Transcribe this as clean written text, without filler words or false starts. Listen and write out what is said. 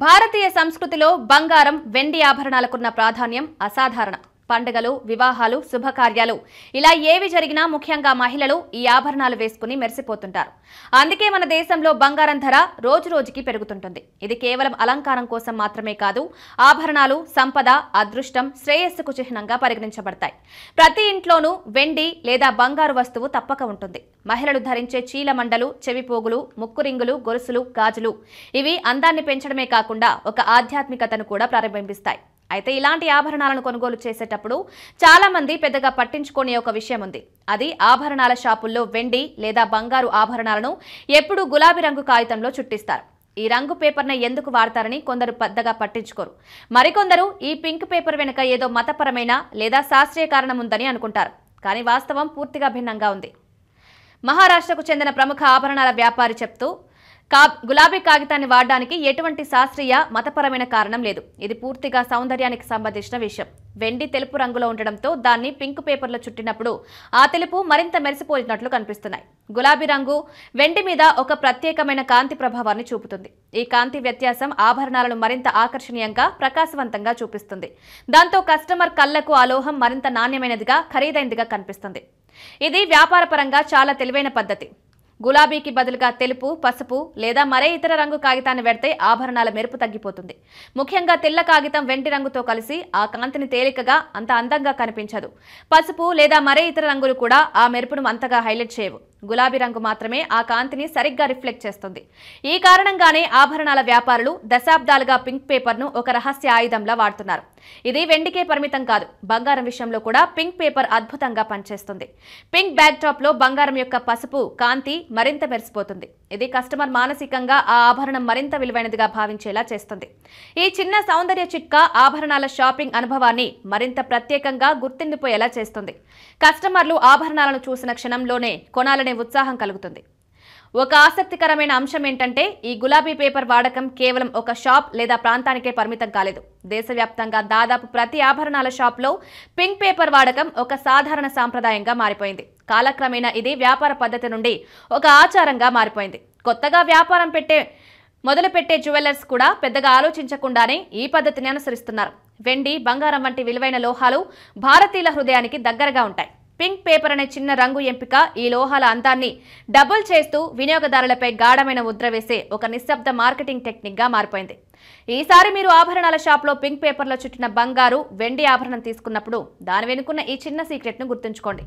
భారతీయ సంస్కృతిలో బంగారం, వెండి ఆభరణాలకున్న ప్రాధాన్యం అసాధారణం. పండుగలు, వివాహాలు, శుభకార్యాలు ఇలా ఏవి జరిగినా ముఖ్యంగా మహిళలు ఈ ఆభరణాలు వేసుకుని మెరిసిపోతుంటారు. అందుకే మన దేశంలో బంగారం ధర రోజురోజుకి పెరుగుతుంటుంది. ఇది కేవలం అలంకారం కోసం మాత్రమే కాదు, ఆభరణాలు సంపద, అదృష్టం, శ్రేయస్సుకు చిహ్నంగా పరిగణించబడతాయి. ప్రతి ఇంట్లోనూ వెండి లేదా బంగారు వస్తువు తప్పక ఉంటుంది. మహిళలు ధరించే చీలమండలు, చెవిపోగులు, ముక్కురింగులు, గొలుసులు, గాజులు ఇవి అందాన్ని పెంచడమే కాకుండా ఒక ఆధ్యాత్మికతను కూడా ప్రతిబింబిస్తాయి. అయితే ఇలాంటి ఆభరణాలను కొనుగోలు చేసేటప్పుడు చాలా మంది పెద్దగా పట్టించుకునే ఒక విషయం ఉంది. అది ఆభరణాల షాపుల్లో వెండి లేదా బంగారు ఆభరణాలను ఎప్పుడూ గులాబీ రంగు కాగితంలో చుట్టిస్తారు. ఈ రంగు పేపర్ను ఎందుకు వాడతారని కొందరు పెద్దగా పట్టించుకోరు. మరికొందరు ఈ పింక్ పేపర్ వెనుక ఏదో మతపరమైన లేదా శాస్త్రీయ కారణం ఉందని అనుకుంటారు. కానీ వాస్తవం పూర్తిగా భిన్నంగా ఉంది. మహారాష్ట్రకు చెందిన ప్రముఖ ఆభరణాల వ్యాపారి చెప్తూ, గులాబీ కాగితాన్ని వాడడానికి ఎటువంటి శాస్త్రీయ, మతపరమైన కారణం లేదు. ఇది పూర్తిగా సౌందర్యానికి సంబంధించిన విషయం. వెండి తెలుపు రంగులో ఉండడంతో దాన్ని పింక్ పేపర్లో చుట్టినప్పుడు ఆ తెలుపు మరింత మెరిసిపోయినట్లు కనిపిస్తున్నాయి. గులాబీ రంగు వెండి మీద ఒక ప్రత్యేకమైన కాంతి ప్రభావాన్ని చూపుతుంది. ఈ కాంతి వ్యత్యాసం ఆభరణాలను మరింత ఆకర్షణీయంగా, ప్రకాశవంతంగా చూపిస్తుంది. దాంతో కస్టమర్ కళ్లకు ఆ లోహం మరింత నాణ్యమైనదిగా, ఖరీదైనదిగా కనిపిస్తుంది. ఇది వ్యాపారపరంగా చాలా తెలివైన పద్ధతి. గులాబీకి బదులుగా తెలుపు, పసుపు లేదా మరే ఇతర రంగు కాగితాన్ని పెడితే ఆభరణాల మెరుపు తగ్గిపోతుంది. ముఖ్యంగా తెల్ల కాగితం వెండి రంగుతో కలిసి ఆ కాంతిని తేలికగా, అంత అందంగా కనిపించదు. పసుపు లేదా మరే ఇతర రంగులు కూడా ఆ మెరుపును అంతగా హైలైట్ చేయవు. గులాబీ రంగు మాత్రమే ఆ కాంతిని సరిగ్గా రిఫ్లెక్ట్ చేస్తుంది. ఈ కారణంగానే ఆభరణాల వ్యాపారులు దశాబ్దాలుగా పింక్ పేపర్ను ఒక రహస్య ఆయుధంలా వాడుతున్నారు. ఇది వెండికే పరిమితం కాదు, బంగారం విషయంలో కూడా పింక్ పేపర్ అద్భుతంగా పనిచేస్తుంది. పింక్ బ్యాక్ డ్రాప్ లో బంగారం యొక్క పసుపు కాంతి మరింత మెరిసిపోతుంది. ఇది కస్టమర్ మానసికంగా ఆ ఆభరణం మరింత విలువైనదిగా భావించేలా చేస్తుంది. ఈ చిన్న సౌందర్య చిట్కా ఆభరణాల షాపింగ్ అనుభవాన్ని మరింత ప్రత్యేకంగా గుర్తుండిపోయేలా చేస్తుంది. కస్టమర్లు ఆభరణాలను చూసిన క్షణంలోనే కొనాలనే ఉత్సాహం కలుగుతుంది. ఒక ఆసక్తికరమైన అంశం ఏంటంటే, ఈ గులాబీ పేపర్ వాడకం కేవలం ఒక షాప్ లేదా ప్రాంతానికే పరిమితం కాలేదు. దేశవ్యాప్తంగా దాదాపు ప్రతి ఆభరణాల షాప్లో పింక్ పేపర్ వాడకం ఒక సాధారణ సాంప్రదాయంగా మారిపోయింది. కాలక్రమేణా ఇది వ్యాపార పద్ధతి నుండి ఒక ఆచారంగా మారిపోయింది. కొత్తగా వ్యాపారం మొదలుపెట్టే జ్యువెలర్స్ కూడా పెద్దగా ఆలోచించకుండానే ఈ పద్ధతిని అనుసరిస్తున్నారు. వెండి, బంగారం వంటి విలువైన లోహాలు భారతీయుల హృదయానికి దగ్గరగా ఉంటాయి. పింక్ పేపర్ అనే చిన్న రంగు ఎంపిక ఈ లోహాల అందాన్ని డబుల్ చేస్తూ వినియోగదారులపై గాఢమైన ముద్ర వేసే ఒక నిశ్శబ్ద మార్కెటింగ్ టెక్నిక్ గా మారిపోయింది. ఈసారి మీరు ఆభరణాల షాప్లో పింక్ పేపర్లో చుట్టిన బంగారు, వెండి ఆభరణం తీసుకున్నప్పుడు దాని వెనుకున్న ఈ చిన్న సీక్రెట్ ను గుర్తుంచుకోండి.